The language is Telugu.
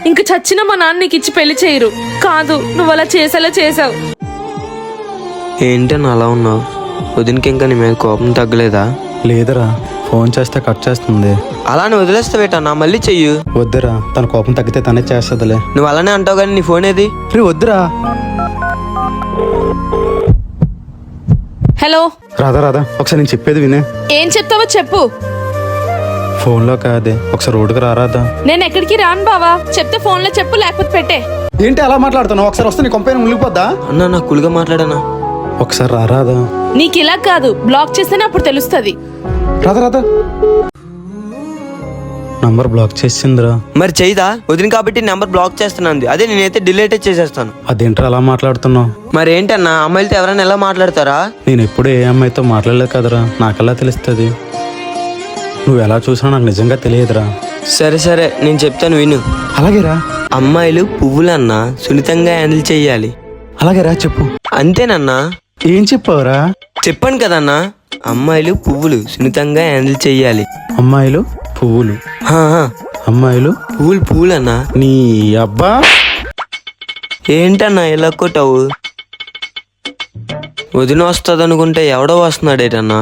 ఇంక చచ్చిన మా నాన్న నీకు ఇచ్చి పెళ్లి చేయరు. కాదు, నువ్వు అలా చేసేలా చేసావు. ఏంటన్నా అలా ఉన్నావు? వదినకి ఇంకా నీ మీద కోపం తగ్గలేదా? లేదురా, ఫోన్ చేస్తే కట్ చేస్తుంది. అలానే వదిలేస్తావేటన్నా, మళ్ళీ చెయ్యు. వద్దురా, తన కోపం తగ్గితే తనే చేస్తుందిలే. నువ్వు అలానే అంటావు కానీ నీ ఫోన్ ఏది? రే వద్దురా. హలో రాధా రాధా, ఒకసారి నేను చెప్పేది వినే. ఏం చెప్తావో చెప్పు. ఫోన్లో కాదే, ఒకసారి రోడ్డుకి రారాదా. నేను ఎక్కడికి రాను బావా, చెప్తే ఫోన్లో చెప్పు, లేకపోతే పెట్టే. ఏంటి అలా మాట్లాడుతున్నావు? ఒకసారి వస్తే నీ కొంపైన మునిగిపోద్దా? అన్నా నా కులుగా మాట్లాడనా. ఒకసారి రారాదా. నీకు ఇలా కాదు, బ్లాక్ చేస్తేనే అప్పుడు తెలుస్తుంది. రాధా రాధా, నంబర్ బ్లాక్ చేసిందిరా. మరి చెయ్యదా? వదిన కాబట్టి నెంబర్ బ్లాక్ చేస్తున్నాను. అదే నేనైతే డిలీట్ చేసేస్తాను. అదేంట్రా అలా మాట్లాడుతున్నావు? మరి ఏంటన్నా, అమ్మాయిలతో ఎవరైనా ఎలా మాట్లాడతారా? నేను ఎప్పుడు ఏ అమ్మాయితో మాట్లాడలేదు కదరా, నాకెలా తెలుస్తుంది? నువ్వు ఎలా చూసినా నాకు నిజంగా తెలియదురా. సరే సరే, నేను చెప్తాను విను. అలాగేరా. అమ్మాయిలు పువ్వులన్నా సున్నితంగా హ్యాండిల్ చెయ్యాలి. అలాగేరా, చెప్పు. అంతేనన్నా. ఏం చెప్పావురా? చెప్పాను కదన్నా, అమ్మాయిలు పువ్వులు సున్నితంగా హ్యాండిల్ చెయ్యాలి. అమ్మాయిలు పువ్వులు. హా, హా. అమ్మాయిలు పువ్వులన్నా. నీ అబ్బా. ఏంటన్నా ఇలా కొట్టావు? వదిన వస్తుంది అనుకుంటే ఎవడో వస్తున్నాడేటన్నా.